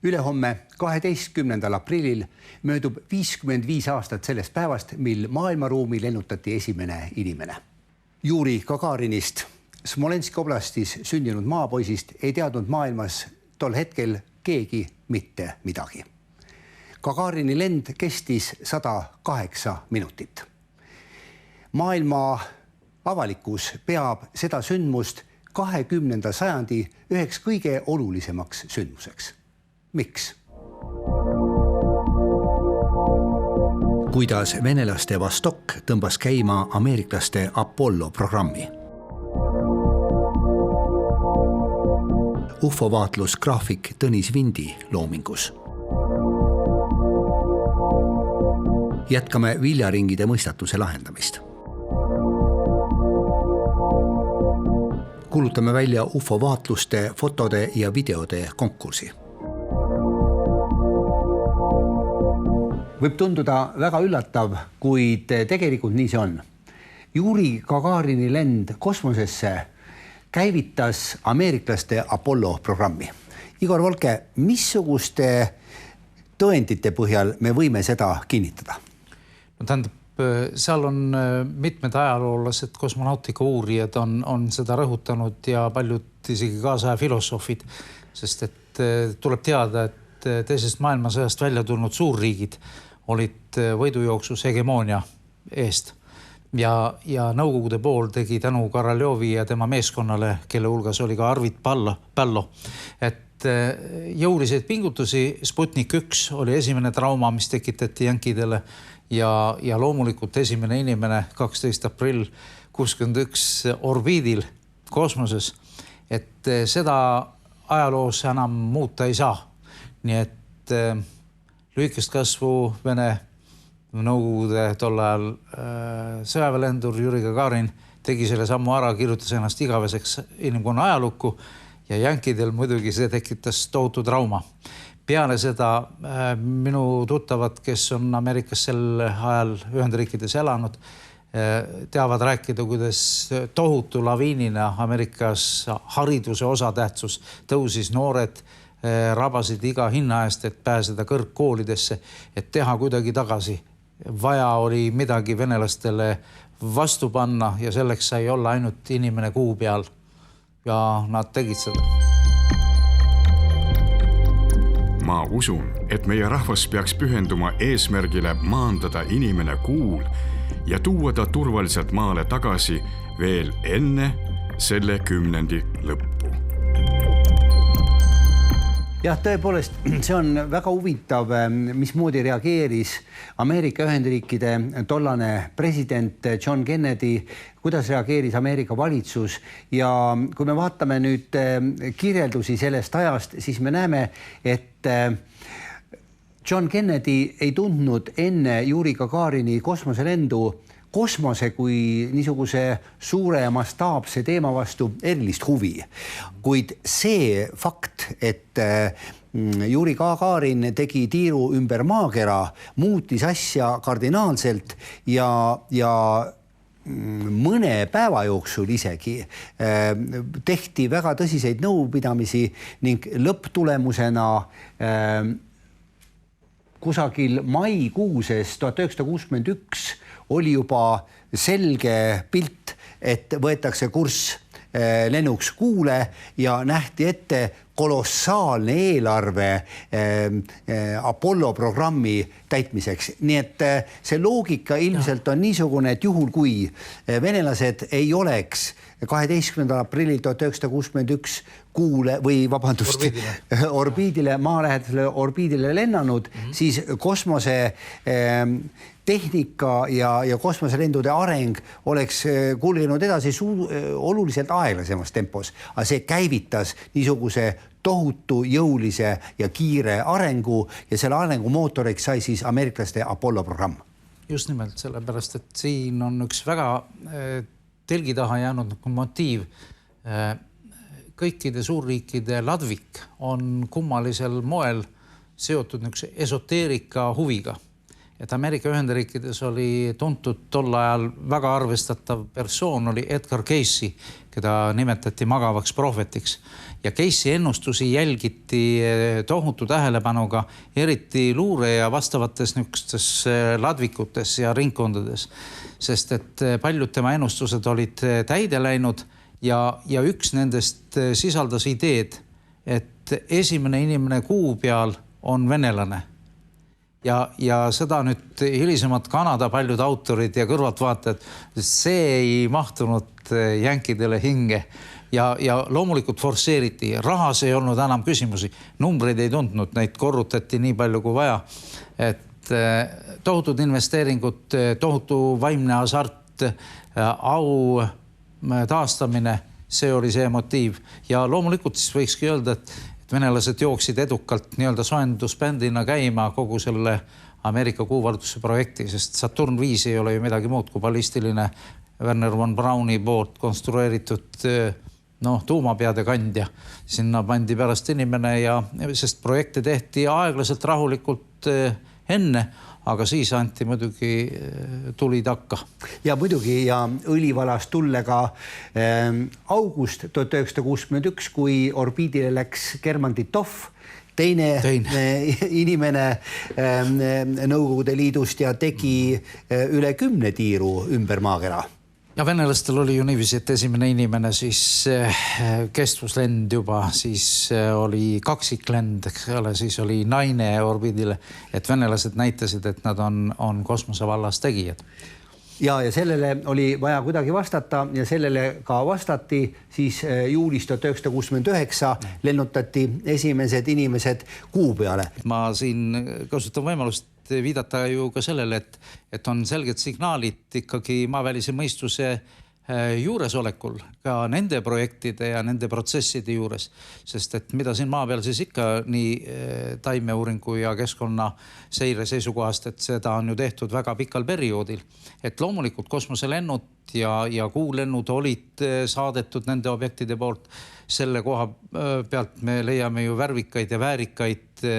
Ülehomme 12. aprillil möödub 55 aastat sellest päevast, mil maailmaruumi lennutati esimene inimene. Juri Gagarinist, Smolenski oblastis sündinud maapoisist, ei teadnud maailmas tol hetkel keegi mitte midagi. Gagarini lend kestis 108 minutit. Maailma avalikkus peab seda sündmust 20. sajandi üheks kõige olulisemaks sündmuseks. Miks? Kuidas venelaste Vostok tõmbas käima ameeriklaste Apollo programmi. UFO-vaatlusgraafik Tõnis Vindi loomingus. Jätkame viljaringide mõistatuse lahendamist. Kuulutame välja UFO-vaatluste, fotode ja videode konkursi. Võib tunduda väga üllatav, kuid tegelikult nii see on. Juri Gagarini lend kosmosesse käivitas ameeriklaste Apollo programmi. Igor Volke, missuguste tõendite põhjal me võime seda kinnitada? No tähendab, seal on mitmed ajaloolased, kosmonautika uurijad on seda rõhutanud ja paljud isegi kaasaja filosoofid, sest et tuleb teada, et teisest maailmasõjast välja tulnud suurriigid olid võidujooksus hegemoonia eest ja Nõukogude pool tegi tänu Koroljovi ja tema meeskonnale, kelle hulgas oli ka Arvid Pallo, et jõuliseid pingutusi. Sputnik 1 oli esimene trauma, mis tekitati jänkidele ja loomulikult esimene inimene 12. aprill 61 orbiidil kosmoses, et seda ajaloos enam muuta ei saa. Nii et lühikest kasvu Vene Nõukogude tol ajal sõjaväelendur Juri Gagarin tegi selle sammu ära, kirjutas ennast igaveseks inimkonna ajalukku ja jänkidel muidugi see tekitas tohutu trauma. Peale seda minu tuttavad, kes on Ameerikas sel ajal Ühendriikides elanud, teavad rääkida, kuidas tohutu laviinina Ameerikas hariduse osatähtsus tõusis, noored rabasid iga hinna eest, et pääseda kõrgkoolidesse, et teha kuidagi tagasi. Vaja oli midagi venelastele vastu panna ja selleks sai olla ainult inimene kuu peal ja nad tegid seda. Ma usun, et meie rahvas peaks pühenduma eesmärgile maandada inimene kuul ja tuua ta turvaliselt maale tagasi veel enne selle 10. lõppu. Jah, tõepoolest, see on väga huvitav, mismoodi reageeris Ameerika Ühendriikide tollane president John Kennedy, kuidas reageeris Ameerika valitsus ja kui me vaatame nüüd kirjeldusi sellest ajast, siis me näeme, et John Kennedy ei tundnud enne Juri Gagarini kosmoselendu kosmose kui niisuguse suure ja mastaapse teema vastu erilist huvi. Kuid see fakt, et Juri Gagarin tegi tiiru ümber maakera, muutis asja kardinaalselt ja mõne päeva jooksul isegi tehti väga tõsiseid nõupidamisi ning lõpptulemusena kusagil maikuuses 1961 oli juba selge pilt, et võetakse kurss lennuks kuule ja nähti ette kolossaalne eelarve Apollo programmi täitmiseks. Nii et see loogika ilmselt on niisugune, et juhul kui venelased ei oleks 12. aprillil 1961 kuule või orbiidile, maalähedasele orbiidile lennanud, siis kosmose tehnika ja kosmoselendude areng oleks kulgenud edasi oluliselt aeglasemas tempos, aga see käivitas niisuguse tohutu jõulise ja kiire arengu ja selle arengu mootoriks sai siis ameeriklaste Apollo programm. Just nimelt, sellepärast, et siin on üks väga telgi taha jäänud motiiv. Kõikide suurriikide ladvik on kummalisel moel seotud esoteerika huviga. et Ameerika Ühendriikides oli tuntud tol ajal väga arvestatav persoon, oli Edgar Cayce, keda nimetati magavaks prohvetiks. Ja Cayce'i ennustusi jälgiti tohutu tähelepanuga, eriti luure ja vastavates niisugustes ladvikutes ja ringkondades, sest et paljud tema ennustused olid täide läinud ja üks nendest sisaldas ideed, et esimene inimene kuu peal on venelane. Ja seda nüüd hilisemad Kanada paljud autorid ja kõrvaltvaatajad, see ei mahtunud jänkidele hinge ja loomulikult forsseeriti. Rahas ei olnud enam küsimusi, numbreid ei tundnud, neid korrutati nii palju kui vaja. Et tohutud investeeringud, tohutu vaimne hasart, au taastamine, see oli see motiiv. Ja loomulikult siis võikski öelda, et venelased jooksid edukalt nii-öelda soendusbändina käima kogu selle Ameerika kuuvarduse projekti, sest Saturn 5 ei ole ju midagi muud kui ballistiline Werner von Brauni poolt konstrueeritud tuumapeade kandja. Sinna pandi pärast inimene sest projekte tehti aeglaselt rahulikult enne, aga siis anti muidugi tuli takka. Ja muidugi ja õli valas tulle ka august 1961, kui orbiidile läks German Titov, teine inimene Nõukogude Liidust ja tegi üle 10 tiiru ümber maakera. Ja venelastel oli ju niiviisi, et esimene inimene siis kestvuslend juba, siis oli kaksiklend, siis oli naine orbiidile, et venelased näitasid, et nad on kosmosevallas tegijad. Ja sellele oli vaja kuidagi vastata ja sellele ka vastati, siis juulis 1969 lennutati esimesed inimesed kuu peale. Ma siin kasutan võimalust viidata ju ka sellele, et on selged signaalid ikkagi maavälise mõistuse juuresolekul ka nende projektide ja nende protsesside juures, sest et mida siin maa peal siis ikka nii taimeuuringu ja keskkonna seire seisukohast, et seda on ju tehtud väga pikal perioodil, et loomulikult kosmoselennud ja kuulennud olid saadetud nende objektide poolt. Selle koha pealt me leiame ju värvikaid ja väärikaid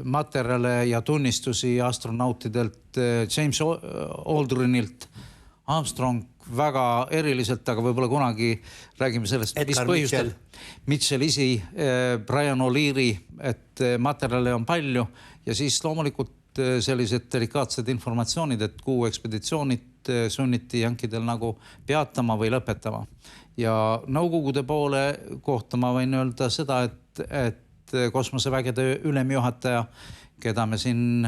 materjale ja tunnistusi astronautidelt, James Aldrinilt, Armstrong väga eriliselt, aga võib-olla kunagi räägime sellest, mis põhjustel. Mitchell isi, Brian O'Leary, et materjale on palju ja siis loomulikult sellised delikaatsed informatsioonid, et kuu ekspeditsioonid sunniti jänkidel nagu peatama või lõpetama. Ja Nõukogude poole kohta ma võin öelda seda, et kosmosevägede ülemjuhataja, keda me siin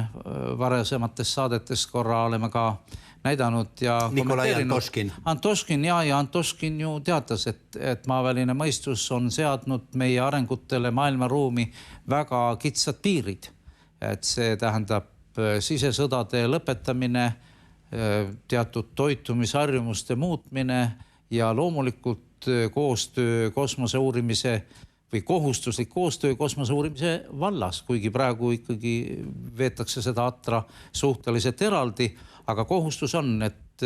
varasemates saadetes korra oleme ka näidanud ja Nikolai Antoškin. Antoškin ju teatas, et maaväline mõistus on seadnud meie arengutele maailmaruumi väga kitsad piirid. Et see tähendab sisesõdade lõpetamine, teatud toitumisharjumuste muutmine ja loomulikult koostöö kosmose uurimise või kohustuslik koostöö kosmose uurimise vallas, kuigi praegu ikkagi veetakse seda atra suhteliselt eraldi, aga kohustus on, et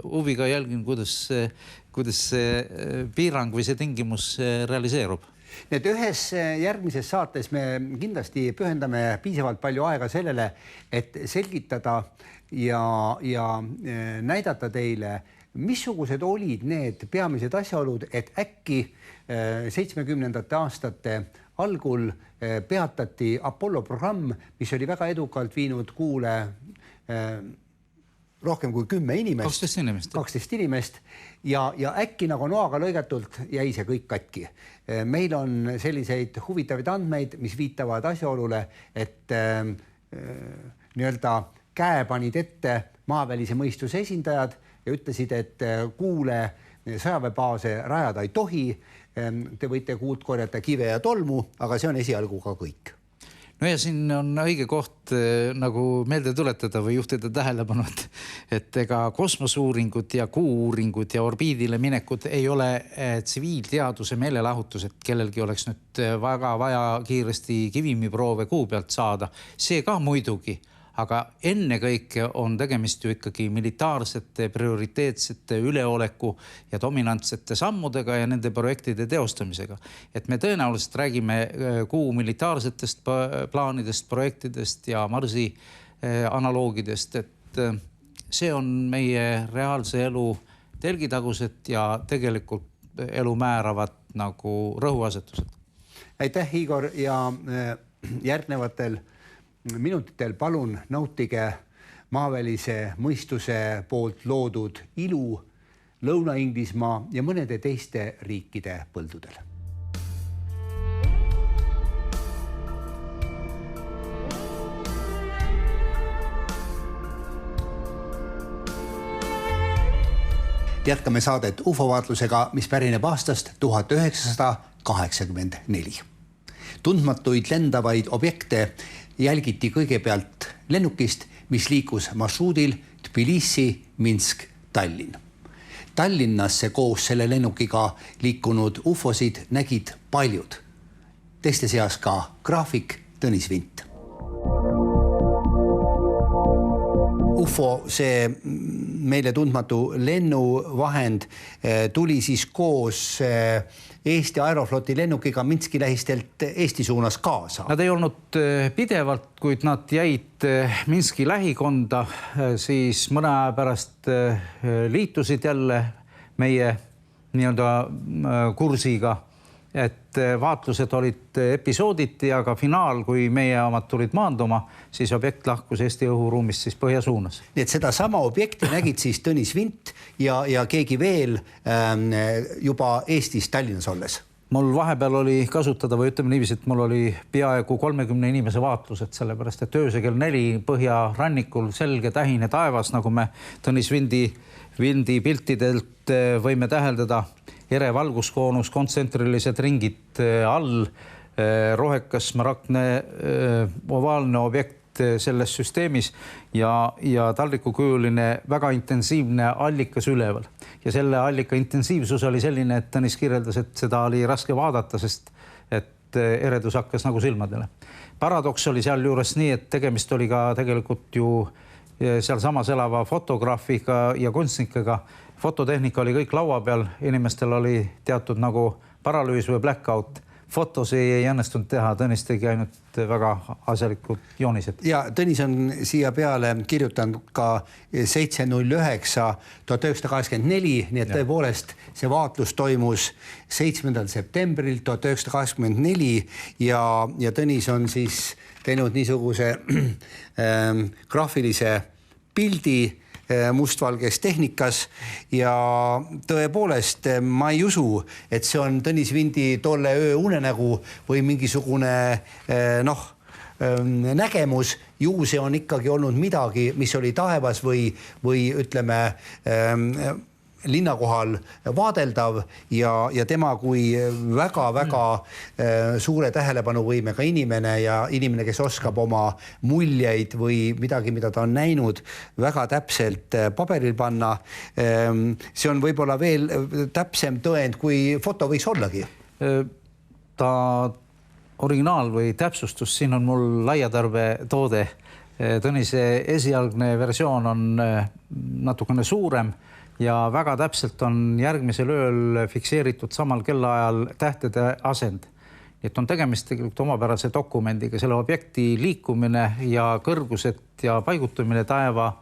huviga jälgin, kuidas see piirang või see tingimus realiseerub. Need ühes järgmises saates me kindlasti pühendame piisavalt palju aega sellele, et selgitada ja näidata teile, missugused olid need peamised asjaolud, et äkki 70. aastate algul peatati Apollo programm, mis oli väga edukalt viinud kuule rohkem kui 10 inimest. 12 inimest ja äkki nagu noaga lõigatult jäi see kõik katki. Meil on selliseid huvitavaid andmeid, mis viitavad asjaolule, et nii-öelda käe panid ette maavälise mõistuse esindajad ja ütlesid, et kuule sõjaväebaase rajada ei tohi. Te võite kuud korjata kive ja tolmu, aga see on esialgu ka kõik. No ja siin on õige koht nagu meelde tuletada või juhtida tähelepanu, et ega kosmoseuuringud ja kuu-uuringud ja orbiidile minekud ei ole tsiviilteaduse meelelahutus, et kellelgi oleks nüüd väga vaja kiiresti kivimiproove kuu pealt saada. See ka muidugi, aga ennekõike on tegemist ju ikkagi militaarsete, prioriteetsete, üleoleku ja dominantsete sammudega ja nende projektide teostamisega. Et me tõenäoliselt räägime kuu militaarsetest plaanidest, projektidest ja Marsi analoogidest, et see on meie reaalse elu telgitagused ja tegelikult elu määravad nagu rõhuasetused. Aitäh, Igor, ja järgnevatel minutitel palun nautige maavälise mõistuse poolt loodud ilu Lõuna-Inglismaa ja mõnede teiste riikide põldudel. Jätkame saadet UFO-vaatlusega, mis pärineb aastast 1984. Tundmatuid lendavaid objekte jälgiti kõigepealt lennukist, mis liikus marsruudil Tbilisi, Minsk, Tallinn. Tallinnasse koos selle lennukiga liikunud UFO-sid nägid paljud. Teiste seas ka graafik Tõnis Vint. UFO, see meile tundmatu lennuvahend, tuli siis koos Eesti Aerofloti lennukiga Minski lähistelt Eesti suunas kaasa. Nad ei olnud pidevalt, kuid nad jäid Minski lähikonda, siis mõne aja pärast liitusid jälle meie kursiga, et vaatlused olid episooditi, aga finaal, kui meie omad tulid maanduma, siis objekt lahkus Eesti õhuruumist siis põhja suunas. Nii et seda sama objekti nägid siis Tõnis Vint ja keegi veel juba Eestis Tallinnas olles. Mul vahepeal oli kasutada või ütleme niiviisi, et mul oli peaaegu 30 inimese vaatlused, sellepärast et öösel kell 4 põhjarannikul selge tähine taevas, nagu me Tõnis Vindi piltidelt võime täheldada, ere valguskoonus, kontsentrilised ringid all, rohekas smaragdne ovaalne objekt selles süsteemis ja taldrikukujuline väga intensiivne allikas üleval. Ja selle allika intensiivsus oli selline, et Tõnis kirjeldas, et seda oli raske vaadata, sest et eredus hakkas nagu silmadele. Paradoks oli seal juures nii, et tegemist oli ka tegelikult ju seal samas elava fotograafiga ja kunstnikega. Fototehnika oli kõik laua peal, inimestel oli teatud nagu paralüüs või blackout. Fotosi ei õnnestunud teha, Tõnis tegi ainult väga asjalikud joonised. Ja Tõnis on siia peale kirjutanud ka 7.9.1984, nii et tõepoolest see vaatlus toimus 7. septembril 1984 ja Tõnis on siis teinud niisuguse graafilise pildi mustvalges tehnikas ja tõepoolest ma ei usu, et see on Tõnis Vindi tolle öö unenägu või mingisugune nägemus. Ju see on ikkagi olnud midagi, mis oli taevas või ütleme linna kohal vaadeldav ja tema kui väga-väga suure tähelepanuvõimega inimene ja inimene, kes oskab oma muljeid või midagi, mida ta on näinud, väga täpselt paberil panna. See on võib-olla veel täpsem tõend, kui foto võiks ollagi. Ta originaal või täpsustus, siin on mul laiatarbe toode. Tõnise esialgne versioon on natukene suurem ja väga täpselt on järgmisel ööl fikseeritud samal kellaajal tähtede asend. Et on tegemist tegelikult omapärase dokumendiga, selle objekti liikumine ja kõrgused ja paigutumine taeva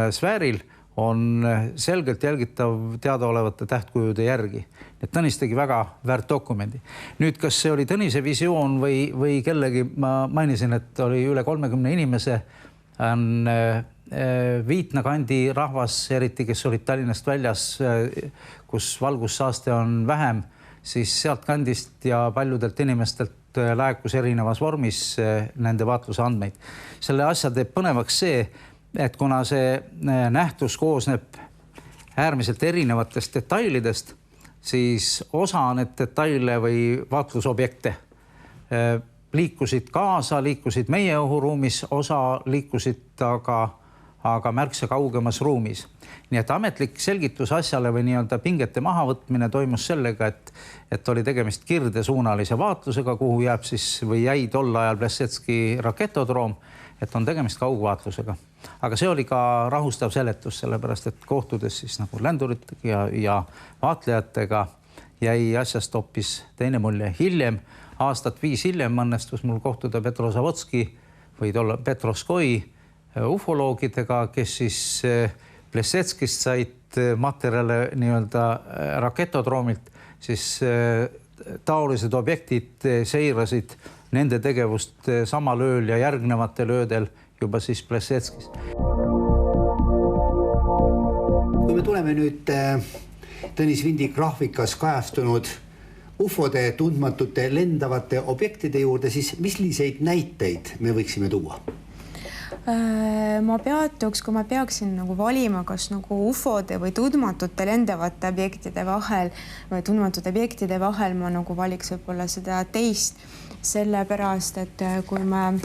sfääril on selgelt jälgitav teadaolevate tähtkujude järgi. Et Tõnis tegi väga väärt dokumendi. Nüüd, kas see oli Tõnise visioon või kellegi, ma mainisin, et oli üle 30 inimese, on Viitna kandi rahvas, eriti kes olid Tallinnast väljas, kus valgussaaste on vähem, siis sealt kandist ja paljudelt inimestelt laekus erinevas vormis nende vaatluse andmeid. Selle asja teeb põnevaks see, et kuna see nähtus koosneb äärmiselt erinevatest detailidest, siis osa need detaile või vaatlusobjekte liikusid kaasa, liikusid meie õhuruumis, osa liikusid aga märksa kaugemas ruumis. Nii et ametlik selgitus asjale või nii-öelda pingete mahavõtmine toimus sellega, et oli tegemist kirdesuunalise vaatlusega, kuhu jääb siis või jäi tol ajal Plesetski raketodroom, et on tegemist kaugvaatlusega. Aga see oli ka rahustav seletus, sellepärast et kohtudes siis nagu länduritega ja vaatlejatega jäi asjast hoopis teine mulje. Hiljem, aastat 5 hiljem õnnestus mul kohtuda Petro Savotski võid olla Petroskoi ufoloogidega, kes siis Plesetskist said materjale nii-öelda raketodroomilt, siis taolised objektid seirasid nende tegevust samal ööl ja järgnevatel öödel juba siis Plesetskis. Kui me tuleme nüüd Tõnis Vindi graafikas kajastunud ufode tundmatute lendavate objektide juurde, siis milliseid näiteid me võiksime tuua? Ma peatuks, kui ma peaksin nagu valima, kas nagu ufode või tundmatute lendavate objektide vahel või tundmatute objektide vahel, ma nagu valiks võib-olla seda teist, sellepärast, et kui me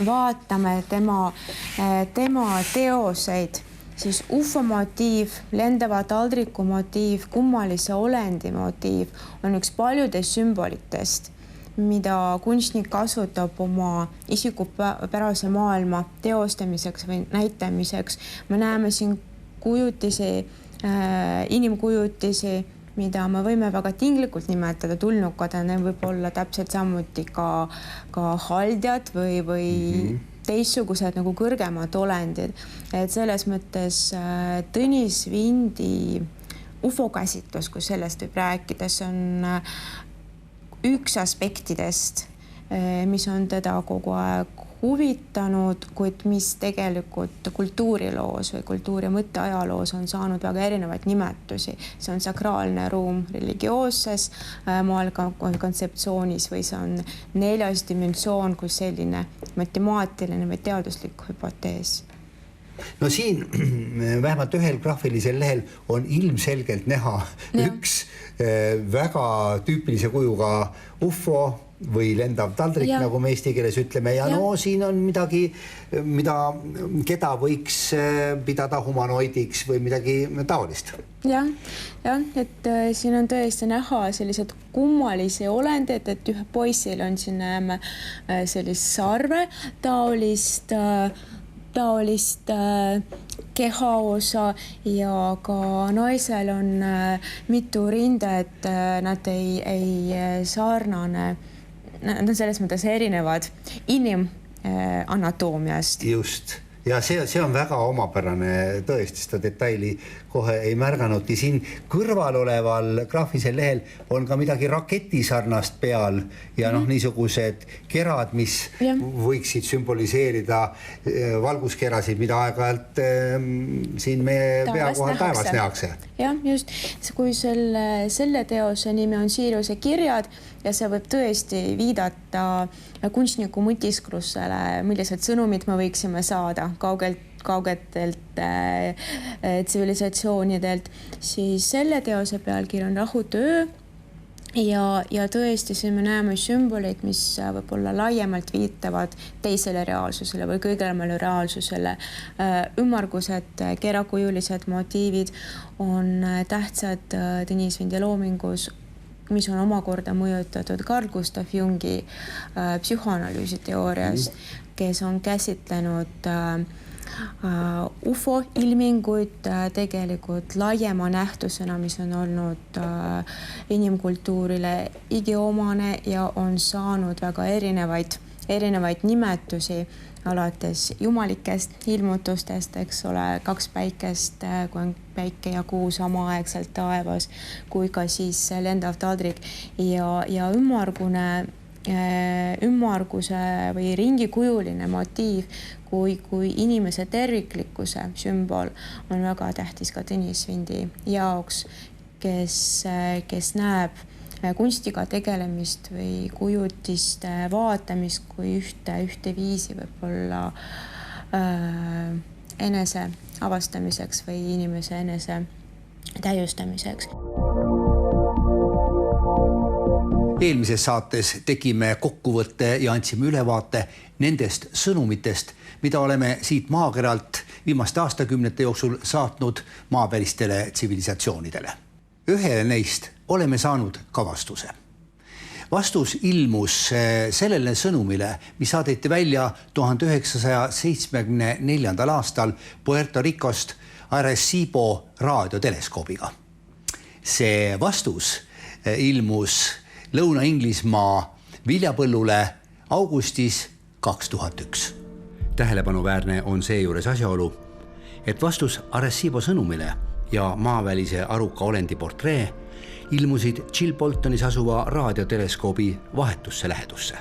vaatame tema teoseid, siis ufo motiiv, lendava taldriku motiiv, kummalise olendi motiiv on üks paljudest sümbolitest, mida kunstnik kasutab oma isikupärase maailma teostamiseks või näitamiseks. Me näeme siin kujutisi, inimkujutisi, mida me võime väga tinglikult nimetada tulnukad, need võib olla täpselt samuti ka haldjad või teistsugused nagu kõrgemad olendid. Et selles mõttes Tõnis Vindi ufo-käsitlus, kui sellest võib rääkida, see on üks aspektidest, mis on teda kogu aeg huvitanud, kuid mis tegelikult kultuuriloos või kultuuri mõtte ajaloos on saanud väga erinevaid nimetusi. See on sakraalne ruum religioosses kontseptsioonis või see on 4. dimensioon kui selline matemaatiline või teaduslik hüpotees. No siin vähemalt ühel graafilisel lehel on ilmselgelt näha üks väga tüüpilise kujuga ufo või lendav taldrik, nagu me eesti keeles ütleme. Ja no siin on midagi, keda võiks pidada humanoidiks või midagi taolist. Jah, et siin on tõesti näha sellised kummalisi olendid, et ühe poisil on siin näeme sellist sarve taolist kehaosa ja ka naisel on mitu rinde, et nad ei sarnane, nad on selles mõttes erinevad inimanatoomiast. Just. Ja see on väga omapärane tõesti, seda detaili kohe ei märganudki. Siin kõrval oleval graafilisel lehel on ka midagi raketisarnast peal ja niisugused kerad, mis võiksid sümboliseerida valguskerasid, mida aeg-ajalt siin meie pea kohal taevas nähakse. Jah, just. Kui selle teose nimi on Siiriuse kirjad ja see võib tõesti viidata kunstniku mõtisklusele, millised sõnumid me võiksime saada kaugetelt tsivilisatsioonidelt, siis selle teose pealkiri on Rahutöö ja tõesti siin me näeme sümboleid, mis võib-olla laiemalt viitavad teisele reaalsusele või kõigelemale reaalsusele. Ümmargused kerakujulised motiivid on tähtsad Tõnis Vindi loomingus, mis on omakorda mõjutatud Carl Gustav Jungi psühhoanalüüsi teooriast, kes on käsitlenud ufo ilminguid tegelikult laiema nähtusena, mis on olnud inimkultuurile igiomane ja on saanud väga erinevaid nimetusi, alates jumalikest ilmutustest, eks ole, 2 päikest, kui on päike ja kuu samaaegselt taevas, kui ka siis lendav taldrik ja ümmarguse või ringikujuline motiiv kui inimese terviklikkuse sümbol on väga tähtis ka Tõnis Vindi jaoks, kes näeb kunstiga tegelemist või kujutiste vaatamist kui ühte viisi võib-olla enese avastamiseks või inimese enese täiustamiseks. Eelmises saates tegime kokkuvõtte ja andsime ülevaate nendest sõnumitest, mida oleme siit maakeralt viimaste aastakümnete jooksul saatnud maavälistele tsivilisatsioonidele. Ühele neist oleme saanud ka vastuse. Vastus ilmus sellele sõnumile, mis saadeti välja 1974. aastal Puerto Ricost Arecibo raadioteleskoobiga. See vastus ilmus Lõuna-Inglismaa viljapõllule augustis 2001. Tähelepanuväärne on seejuures asjaolu, et vastus Arecibo sõnumile ja maavälise aruka olendi portree ilmusid Jill Boltonis asuva raadioteleskoobi vahetusse lähedusse.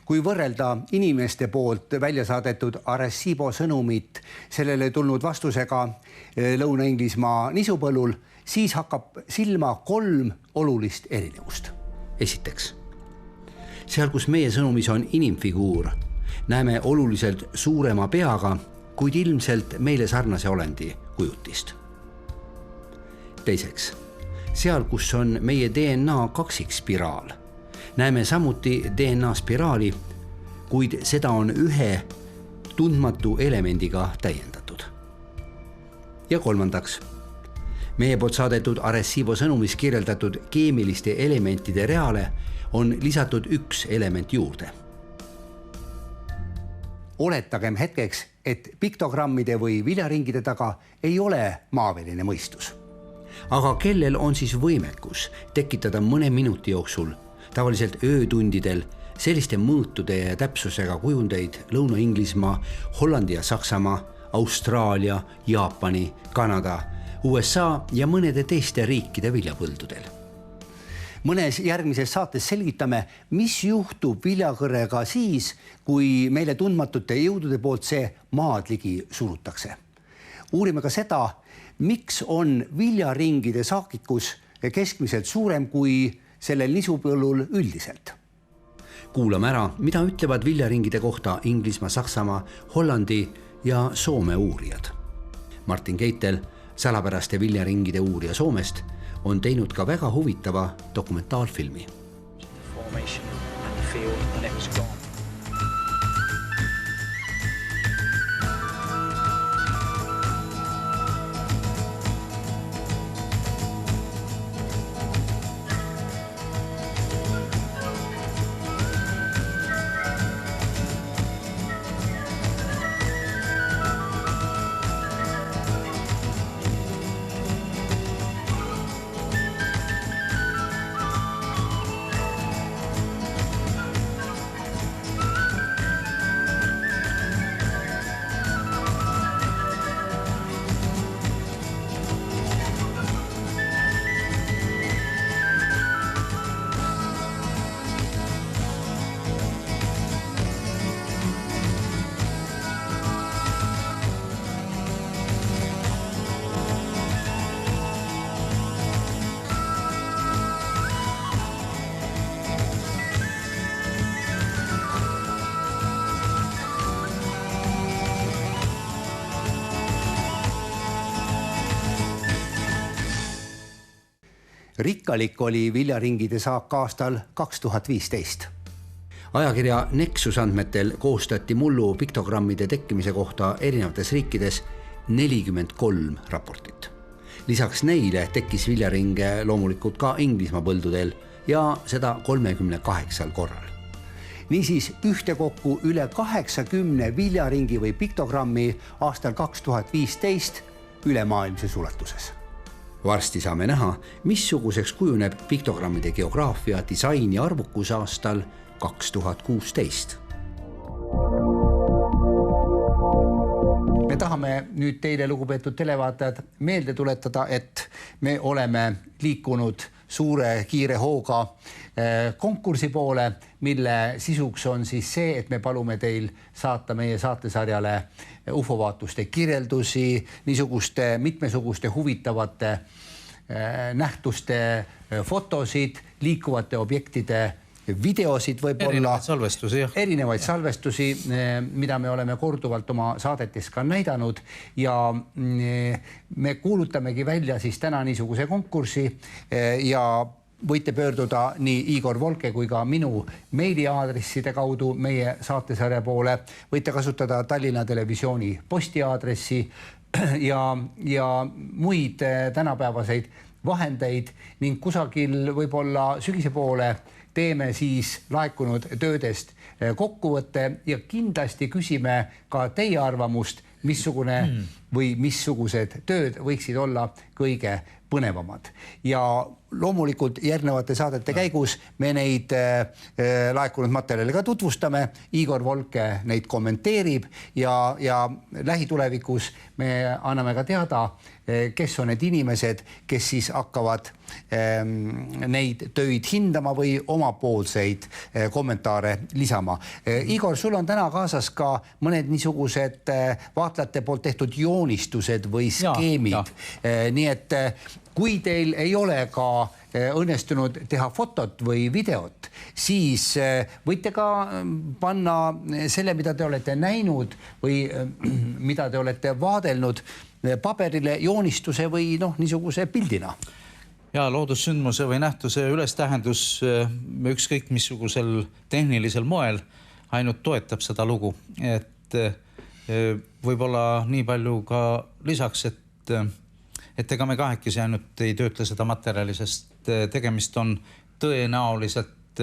Kui võrrelda inimeste poolt välja saadetud Arecibo sõnumit sellele tulnud vastusega Lõuna-Inglismaa nisupõllul, siis hakkab silma 3 olulist erinevust. Esiteks, seal, kus meie sõnumis on inimfiguur, näeme oluliselt suurema peaga, kuid ilmselt meile sarnase olendi kujutist. Teiseks, seal, kus on meie DNA kaksikspiraal, näeme samuti DNA spiraali, kuid seda on ühe tundmatu elemendiga täiendatud. Ja kolmandaks, meie poolt saadetud Arecibo sõnumis kirjeldatud keemiliste elementide reale on lisatud üks element juurde. Oletagem hetkeks, et piktogrammide või viljaringide taga ei ole maaväline mõistus. Aga kellel on siis võimekus tekitada mõne minuti jooksul, tavaliselt öötundidel, selliste mõõtude ja täpsusega kujundeid Lõuna-Inglismaa, Hollandi ja Saksamaa, Austraalia, Jaapani, Kanada, USA ja mõnede teiste riikide viljapõldudel. Mõnes järgmises saates selgitame, mis juhtub viljakõrrega siis, kui meile tundmatute jõudude poolt see maad ligi surutakse. Uurime ka seda, miks on viljaringide saakikus keskmiselt suurem kui sellel nisupõllul üldiselt. Kuulame ära, mida ütlevad viljaringide kohta Inglismaa, Saksamaa, Hollandi ja Soome uurijad. Martin Keitel, salapäraste viljaringide uurija Soomest, on teinud ka väga huvitava dokumentaalfilmi. Rikkalik oli viljaringide saak aastal 2015. Ajakirja Nexus andmetel koostati mullu piktogrammide tekkimise kohta erinevates riikides 43 raportit. Lisaks neile tekkis viljaringe loomulikult ka Inglismaa põldudel ja seda 38 korral. Niisiis ühtekokku üle 80 viljaringi või piktogrammi aastal 2015 ülemaailmses ulatuses. Varsti saame näha, missuguseks kujuneb piktogrammide geograafia, disain ja arvukus aastal 2016. Me tahame nüüd teile, lugupeetud televaatajad, meelde tuletada, et me oleme liikunud suure kiire hooga konkursi poole, mille sisuks on siis see, et me palume teil saata meie saatesarjale UFO-vaatuste kirjeldusi, niisuguste mitmesuguste huvitavate nähtuste fotosid, liikuvate objektide videosid võib-olla. Erinevaid salvestusi, mida me oleme korduvalt oma saadetes ka näidanud ja me kuulutamegi välja siis täna niisuguse konkursi ja võite pöörduda nii Igor Volke kui ka minu meiliaadresside kaudu meie saatesarja poole. Võite kasutada Tallinna Televisiooni postiaadressi ja muid tänapäevaseid vahendeid ning kusagil võib-olla sügise poole teeme siis laekunud töödest kokkuvõtte ja kindlasti küsime ka teie arvamust, missugune või missugused tööd võiksid olla kõige põnevamad. Ja loomulikult järgnevate saadete käigus me neid laekunud materjali ka tutvustame. Igor Volke neid kommenteerib ja lähitulevikus me anname ka teada, kes on need inimesed, kes siis hakkavad neid töid hindama või omapoolseid kommentaare lisama. Igor, sul on täna kaasas ka mõned niisugused vaatlejate poolt tehtud joonistused või skeemid. Nii et kui teil ei ole ka õnnestunud teha fotot või videot, siis võite ka panna selle, mida te olete näinud või mida te olete vaadelnud paberile joonistuse või niisuguse pildina. Ja loodussündmuse või nähtuse ülestähendus ükskõik missugusel tehnilisel moel ainult toetab seda lugu. Et võib-olla nii palju ka lisaks, et ega me kahekesi ainult ei töötle seda materjali, sest tegemist on tõenäoliselt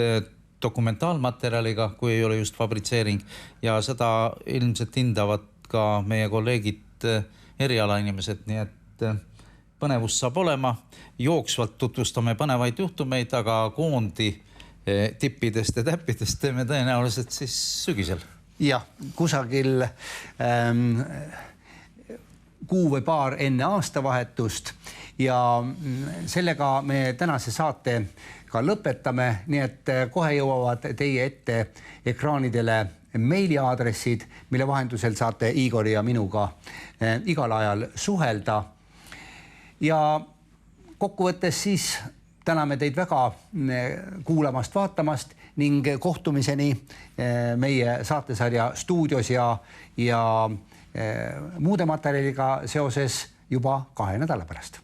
dokumentaalmaterjaliga, kui ei ole just fabritseering. Ja seda ilmselt hindavad ka meie kolleegid erialainimesed, nii et põnevust saab olema. Jooksvalt tutvustame põnevaid juhtumeid, aga koondi tippidest ja täppidest teeme tõenäoliselt siis sügisel. Jah, kusagil kuu või paar enne aastavahetust ja sellega me tänase saate ka lõpetame, nii et kohe jõuavad teie ette ekraanidele meiliaadressid, mille vahendusel saate Igori ja minuga igal ajal suhelda. Ja kokkuvõttes siis täname teid väga kuulamast, vaatamast ning kohtumiseni meie saatesarja stuudios ja muude materjaliga seoses juba 2 nädala pärast.